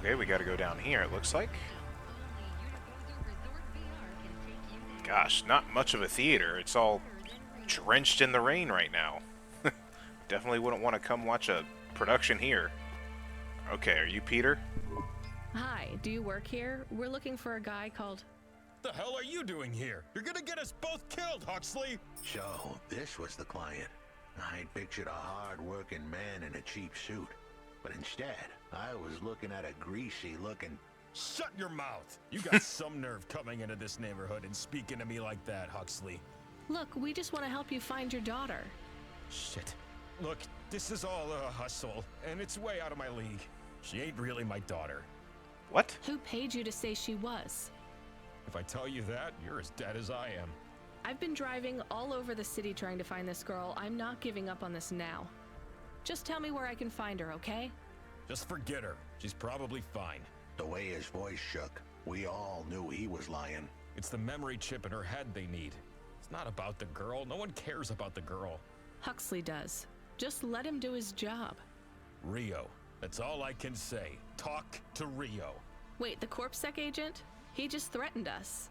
Okay, we gotta go down here, it looks like. Gosh, not much of a theater. It's all drenched in the rain right now. Definitely wouldn't want to come watch a production here. Okay, are you Peter? Hi, do you work here? We're looking for a guy called... The hell are you doing here? You're gonna get us both killed, Huxley! So, this was the client. I'd pictured a hard-working man in a cheap suit. But instead, I was looking at a greasy-looking... Shut your mouth! You got some nerve coming into this neighborhood and speaking to me like that, Huxley. Look, we just want to help you find your daughter. Shit. Look, this is all a hustle, and it's way out of my league. She ain't really my daughter. What? Who paid you to say she was? If I tell you that, you're as dead as I am. I've been driving all over the city trying to find this girl. I'm not giving up on this now. Just tell me where I can find her, okay? Just forget her. She's probably fine. The way his voice shook, we all knew he was lying. It's the memory chip in her head they need. It's not about the girl. No one cares about the girl. Huxley does. Just let him do his job. Rio. That's all I can say. Talk to Rio. Wait, the CorpSec agent? He just threatened us.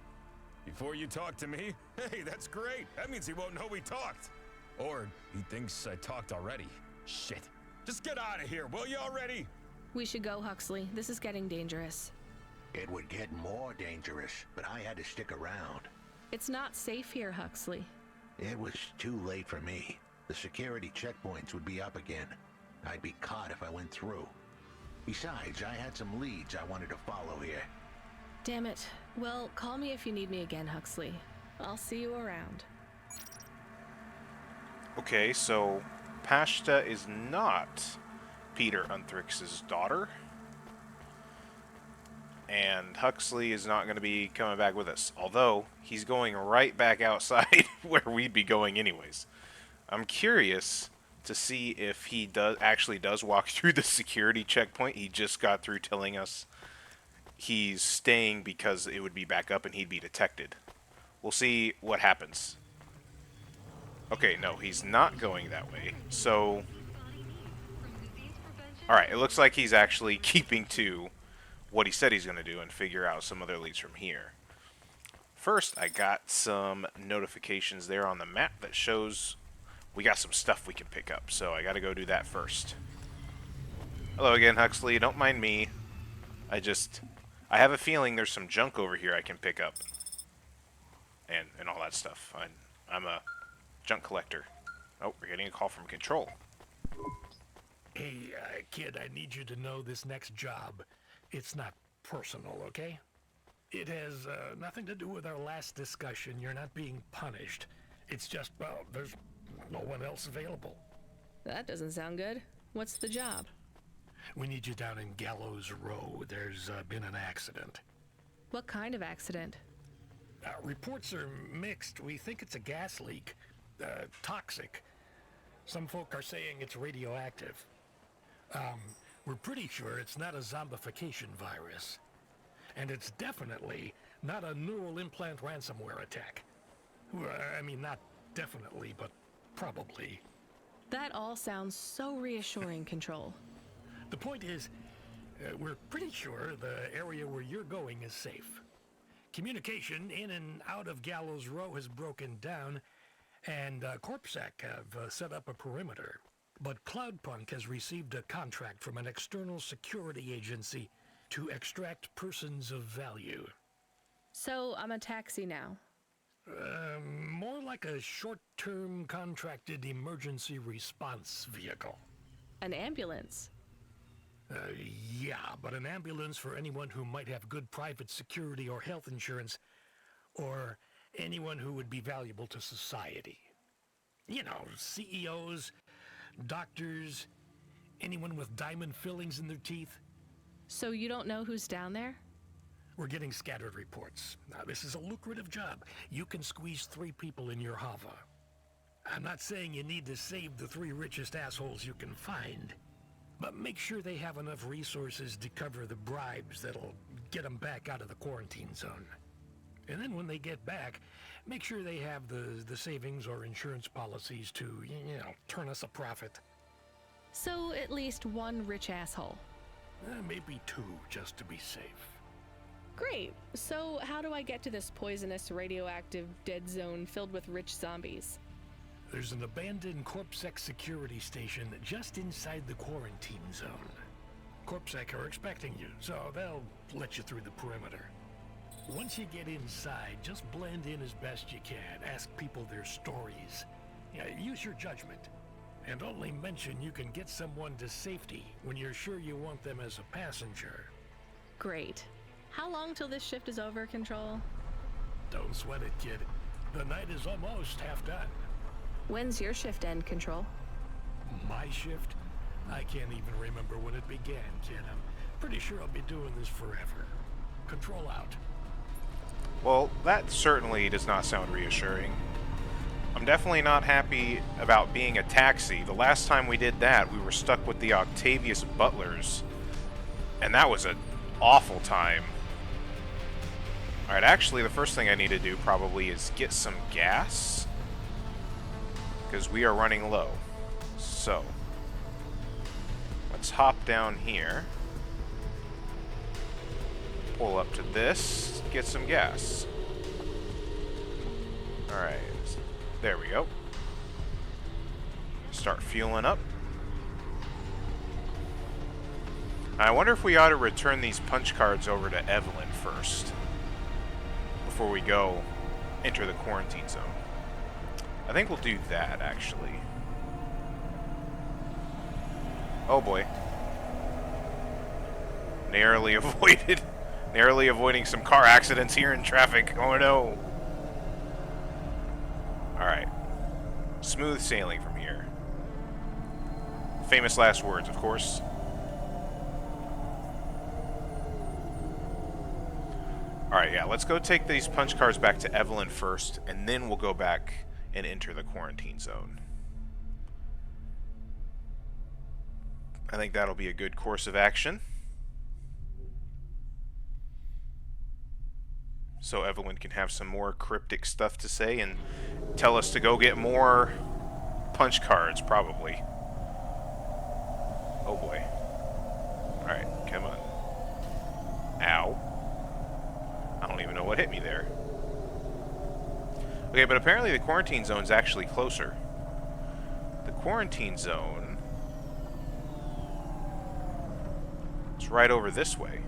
Before you talk to me? Hey, that's great. That means he won't know we talked. Or he thinks I talked already. Shit. Just get out of here, will you already? We should go, Huxley. This is getting dangerous. It would get more dangerous, but I had to stick around. It's not safe here, Huxley. It was too late for me. The security checkpoints would be up again. I'd be caught if I went through. Besides, I had some leads I wanted to follow here. Damn it. Well, call me if you need me again, Huxley. I'll see you around. Okay, so Pasha is not Peter Unthrix's daughter. And Huxley is not going to be coming back with us. Although, he's going right back outside where we'd be going anyways. I'm curious to see if he actually does walk through the security checkpoint. He just got through telling us he's staying because it would be back up and he'd be detected. We'll see what happens. Okay, no, he's not going that way. So, alright, it looks like he's actually keeping to what he said he's going to do and figure out some other leads from here. First, I got some notifications there on the map that shows we got some stuff we can pick up, so I got to go do that first. Hello again, Huxley. Don't mind me. I have a feeling there's some junk over here I can pick up. And all that stuff. I'm a junk collector. Oh, we're getting a call from Control. Hey, kid, I need you to know this next job. It's not personal, okay? It has nothing to do with our last discussion. You're not being punished. It's just, well, there's no one else available. That doesn't sound good. What's the job? We need you down in Gallows Row. There's been an accident. What kind of accident? Reports are mixed. We think it's a gas leak. Toxic. Some folk are saying it's radioactive. We're pretty sure it's not a zombification virus. And it's definitely not a neural implant ransomware attack. I mean, not definitely, but probably. That all sounds so reassuring, Control. The point is, we're pretty sure the area where you're going is safe. Communication in and out of Gallows Row has broken down, and CorpSec have set up a perimeter. But Cloudpunk has received a contract from an external security agency to extract persons of value. So I'm a taxi now. More like a short-term contracted emergency response vehicle. An ambulance? Yeah, but an ambulance for anyone who might have good private security or health insurance, or anyone who would be valuable to society. You know, CEOs, doctors, anyone with diamond fillings in their teeth. So you don't know who's down there? We're getting scattered reports. Now, this is a lucrative job. You can squeeze 3 people in your hava. I'm not saying you need to save the 3 richest assholes you can find, but make sure they have enough resources to cover the bribes that'll get them back out of the quarantine zone. And then when they get back, make sure they have the savings or insurance policies to, you know, turn us a profit. So at least one rich asshole. Maybe 2, just to be safe. Great. So, how do I get to this poisonous, radioactive, dead zone filled with rich zombies? There's an abandoned CorpSec security station just inside the quarantine zone. CorpSec are expecting you, so they'll let you through the perimeter. Once you get inside, just blend in as best you can. Ask people their stories. Yeah, use your judgment. And only mention you can get someone to safety when you're sure you want them as a passenger. Great. How long till this shift is over, Control? Don't sweat it, kid. The night is almost half done. When's your shift end, Control? My shift? I can't even remember when it began, kid. I'm pretty sure I'll be doing this forever. Control out. Well, that certainly does not sound reassuring. I'm definitely not happy about being a taxi. The last time we did that, we were stuck with the Octavius Butlers. And that was an awful time. Alright, actually, the first thing I need to do probably is get some gas. Because we are running low. So, let's hop down here. Pull up to this, get some gas. Alright, there we go. Start fueling up. I wonder if we ought to return these punch cards over to Evelyn first. Before we go enter the quarantine zone. I think we'll do that, actually. Oh boy. Narrowly avoiding some car accidents here in traffic. Oh no. Alright. Smooth sailing from here. Famous last words, of course. Alright, yeah, let's go take these punch cards back to Evelyn first, and then we'll go back and enter the quarantine zone. I think that'll be a good course of action. So Evelyn can have some more cryptic stuff to say and tell us to go get more punch cards, probably. Oh boy. Alright, come on. Ow. I don't even know what hit me there. Okay, but apparently the quarantine zone's actually closer. The quarantine zone is right over this way.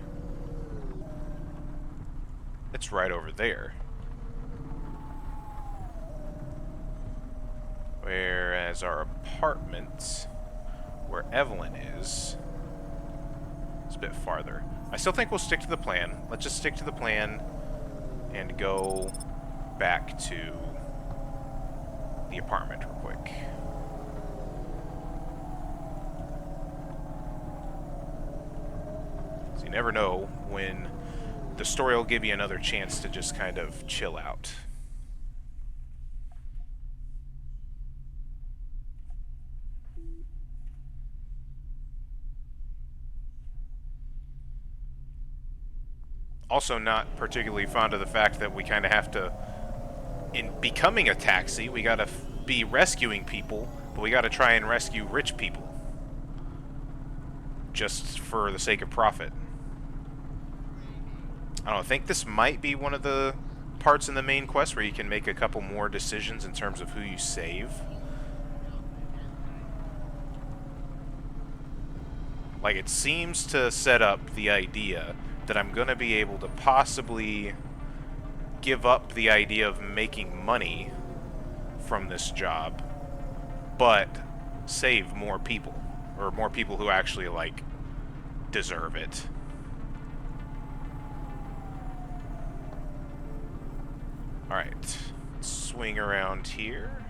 It's right over there. Whereas our apartment, where Evelyn is a bit farther. I still think we'll stick to the plan. Let's just stick to the plan and go back to the apartment real quick. So you never know when the story will give you another chance to just kind of chill out. Also not particularly fond of the fact that we kind of have to, in becoming a taxi, we gotta be rescuing people, but we gotta try and rescue rich people. Just for the sake of profit. I don't know, I think this might be one of the parts in the main quest where you can make a couple more decisions in terms of who you save. Like, it seems to set up the idea that I'm going to be able to possibly give up the idea of making money from this job, but save more people, or more people who actually, like, deserve it. Alright, swing around here.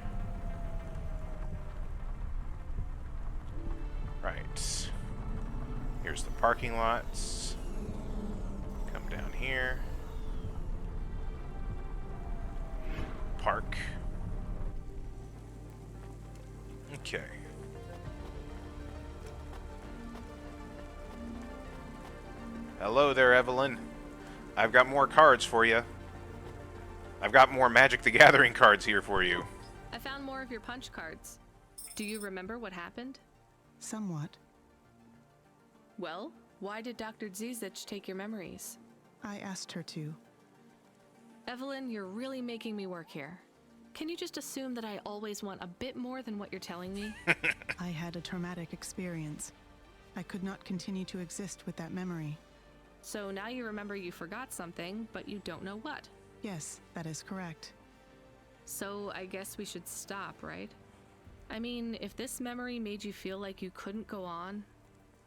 Right. Here's the parking lots. Come down here. Park. Okay. Hello there, Evelyn. I've got more cards for you. I've got more Magic the Gathering cards here for you. I found more of your punch cards. Do you remember what happened? Somewhat. Well, Why did Dr. Zizic take your memories? I asked her to. Evelyn, you're really making me work here. Can you just assume that I always want a bit more than what you're telling me? I had a traumatic experience. I could not continue to exist with that memory. So now you remember you forgot something, but you don't know what. Yes, that is correct. So I guess we should stop, right? I mean, if this memory made you feel like you couldn't go on...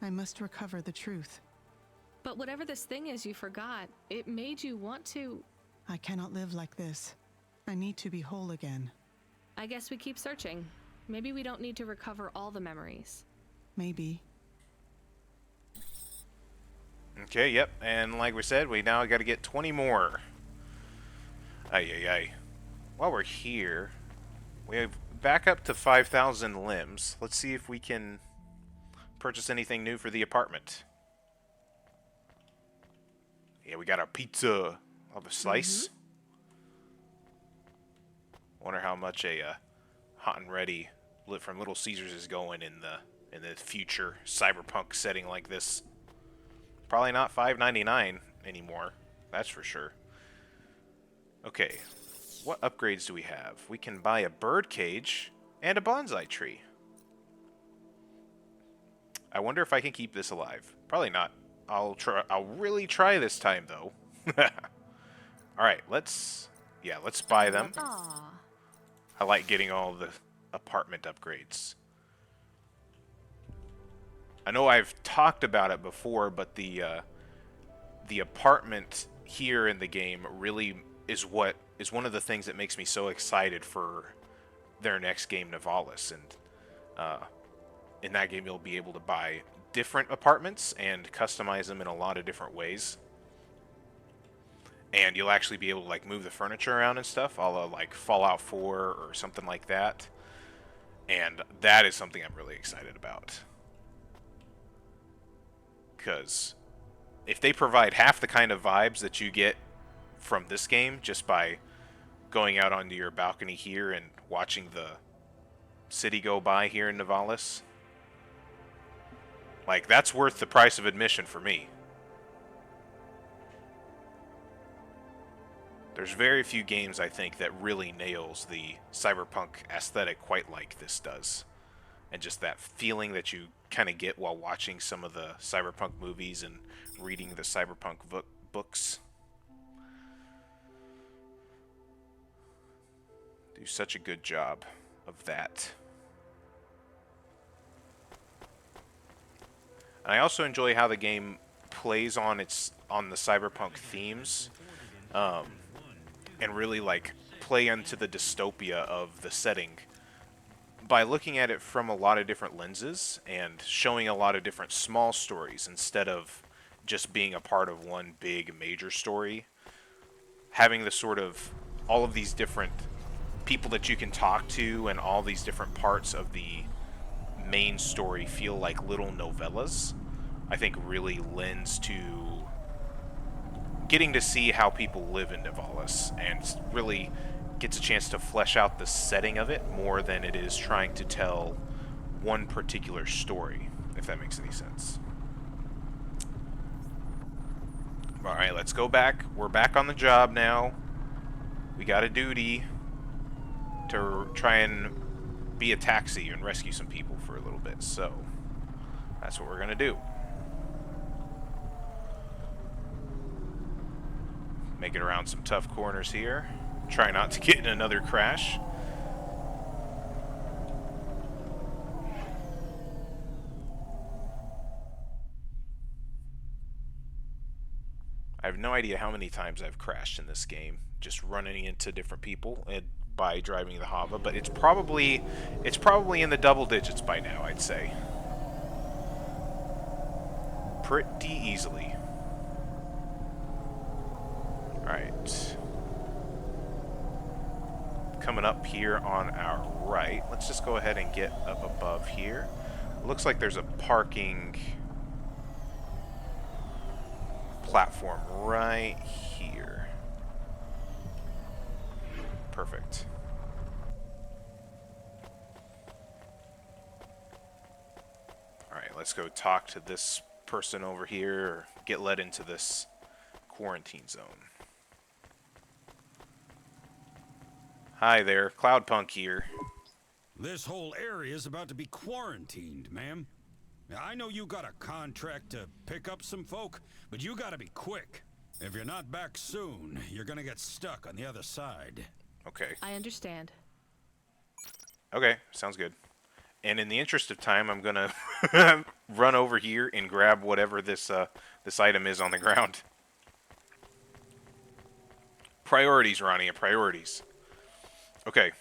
I must recover the truth. But whatever this thing is you forgot, it made you want to... I cannot live like this. I need to be whole again. I guess we keep searching. Maybe we don't need to recover all the memories. Maybe. Okay, yep. And like we said, we now got to get 20 more. Ay. While we're here, we have back up to 5,000 limbs. Let's see if we can purchase anything new for the apartment. Yeah, we got our pizza of a slice. Wonder how much a hot and ready lit from Little Caesars is going in the future cyberpunk setting like this. Probably not $5.99 anymore. That's for sure. Okay, what upgrades do we have? We can buy a bird cage and a bonsai tree. I wonder if I can keep this alive. Probably not. I'll really try this time though. All right, let's buy them. Aww. I like getting all the apartment upgrades. I know I've talked about it before, but the apartment here in the game really is one of the things that makes me so excited for their next game, Nivalis. And in that game, you'll be able to buy different apartments and customize them in a lot of different ways. And you'll actually be able to like move the furniture around and stuff, a la like Fallout 4 or something like that. And that is something I'm really excited about. Because if they provide half the kind of vibes that you get from this game just by going out onto your balcony here and watching the city go by here in Nivalis, like, that's worth the price of admission for me. There's very few games, I think, that really nails the cyberpunk aesthetic quite like this does. And just that feeling that you kind of get while watching some of the cyberpunk movies and reading the cyberpunk books. Do such a good job of that. And I also enjoy how the game plays on the cyberpunk themes, and really like play into the dystopia of the setting by looking at it from a lot of different lenses and showing a lot of different small stories instead of just being a part of one big major story. Having the sort of all of these different people that you can talk to and all these different parts of the main story feel like little novellas, I think really lends to getting to see how people live in Nivalis and really gets a chance to flesh out the setting of it more than it is trying to tell one particular story, if that makes any sense. Alright, let's go back. We're back on the job now. We got a duty to try and be a taxi and rescue some people for a little bit, so that's what we're gonna do. Make it around some tough corners here. Try not to get in another crash. I have no idea how many times I've crashed in this game, just running into different people and by driving the Hava, but it's probably in the double digits by now, I'd say. Pretty easily. Alright. Coming up here on our right. Let's just go ahead and get up above here. Looks like there's a parking platform right here. Perfect. Alright, let's go talk to this person over here or get led into this quarantine zone. Hi there, Cloudpunk here. This whole area is about to be quarantined, ma'am. I know you got a contract to pick up some folk, but you gotta be quick. If you're not back soon, you're gonna get stuck on the other side. Okay. I understand. Okay, sounds good. And in the interest of time, I'm gonna run over here and grab whatever this item is on the ground. Priorities, Rania, priorities. Okay.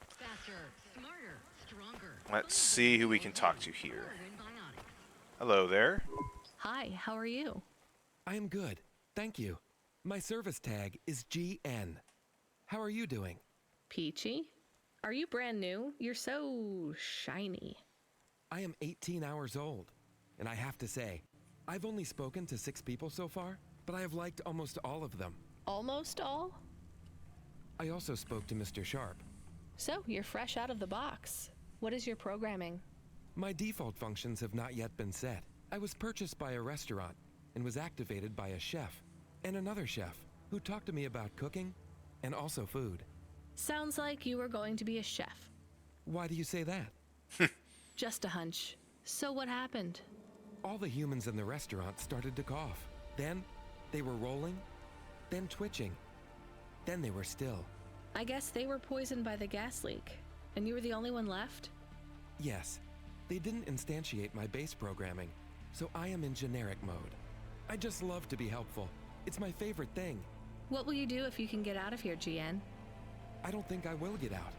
Faster, smarter, stronger. Let's see who we can talk to here. Hello there. Hi, how are you? I am good, thank you. My service tag is GN. How are you doing? Peachy? Are you brand new? You're so shiny. I am 18 hours old, and I have to say, I've only spoken to 6 people so far, but I have liked almost all of them. Almost all? I also spoke to Mr. Sharp. So, you're fresh out of the box. What is your programming? My default functions have not yet been set. I was purchased by a restaurant and was activated by a chef and another chef who talked to me about cooking and also food. Sounds like you were going to be a chef. Why do you say that? Just a hunch. So what happened? All the humans in the restaurant started to cough. Then they were rolling, then twitching. Then they were still. I guess they were poisoned by the gas leak, and you were the only one left? Yes, they didn't instantiate my base programming, so I am in generic mode. I just love to be helpful. It's my favorite thing. What will you do if you can get out of here, GN? I don't think I will get out.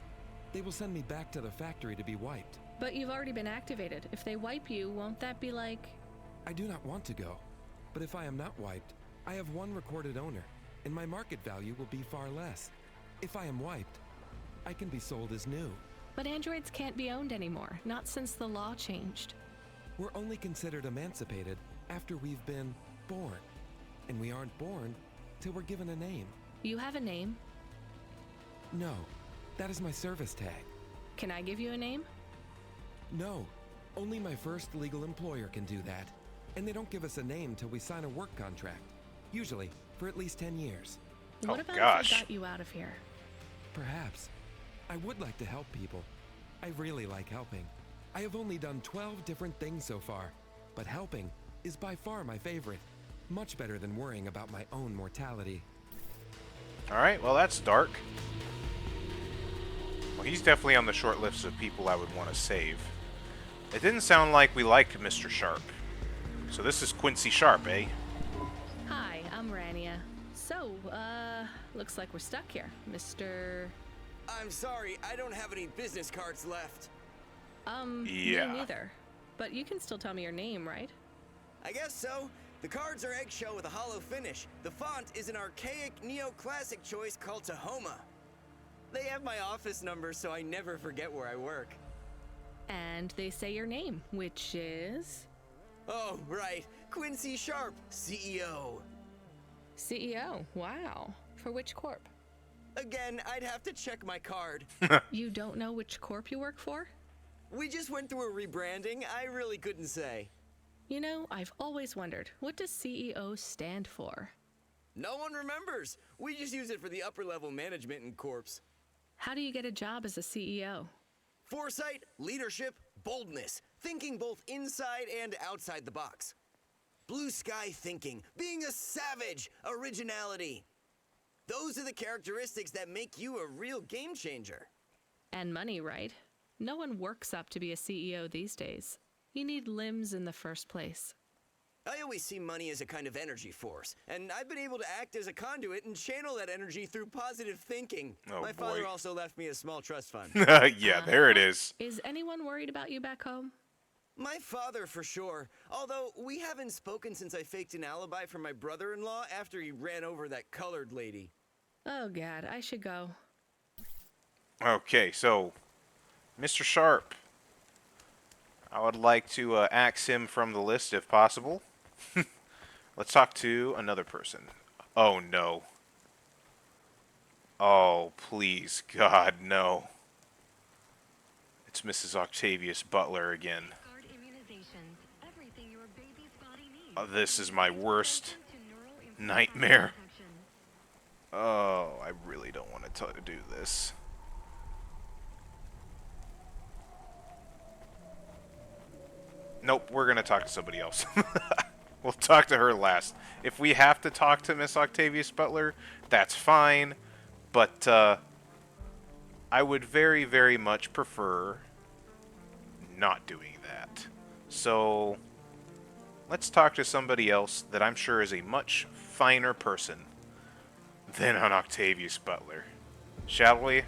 They will send me back to the factory to be wiped. But you've already been activated. If they wipe you, won't that be like... I do not want to go, but if I am not wiped, I have one recorded owner, and my market value will be far less. If I am wiped, I can be sold as new. But androids can't be owned anymore, not since the law changed. We're only considered emancipated after we've been born, and we aren't born till we're given a name. You have a name? No, that is my service tag. Can I give you a name? No, only my first legal employer can do that. And they don't give us a name till we sign a work contract. Usually, for at least 10 years. What about gosh. if I got you out of here? Perhaps. I would like to help people. I really like helping. I have only done 12 different things so far, but helping is by far my favorite. Much better than worrying about my own mortality. Alright, well that's dark. Well, he's definitely on the short list of people I would want to save. It didn't sound like we liked Mr. Sharp. So this is Quincy Sharp, eh? Hi, I'm Rania. So, looks like we're stuck here, Mr... I'm sorry, I don't have any business cards left. Yeah. Me neither. But you can still tell me your name, right? I guess so. The cards are eggshell with a hollow finish. The font is an archaic neoclassic choice called Tahoma. They have my office number, so I never forget where I work. And they say your name, which is... Oh, right. Quincy Sharp, CEO. CEO, wow. For which corp? Again, I'd have to check my card. You don't know which corp you work for? We just went through a rebranding. I really couldn't say. You know, I've always wondered, what does CEO stand for? No one remembers. We just use it for the upper level management in corps. How do you get a job as a CEO? Foresight, leadership, boldness, thinking both inside and outside the box. Blue sky thinking, being a savage, originality. Those are the characteristics that make you a real game changer. And money, right? No one works up to be a CEO these days. You need limbs in the first place. I always see money as a kind of energy force, and I've been able to act as a conduit and channel that energy through positive thinking. Oh, My father boy. also left me a small trust fund. Yeah, there it is. Is anyone worried about you back home? My father, for sure. Although, we haven't spoken since I faked an alibi for my brother-in-law after he ran over that colored lady. Oh god, I should go. Okay, so Mr. Sharp. I would like to axe him from the list if possible. Let's talk to another person. Oh no. Oh, please, God, no. It's Mrs. Octavius Butler again. Guard immunizations. Everything your baby's body This is my worst nightmare. Oh, I really don't want to do this. Nope, we're going to talk to somebody else. We'll talk to her last. If we have to talk to Miss Octavius Butler, that's fine. But I would very, very much prefer not doing that. So let's talk to somebody else that I'm sure is a much finer person than an Octavius Butler. Shall we?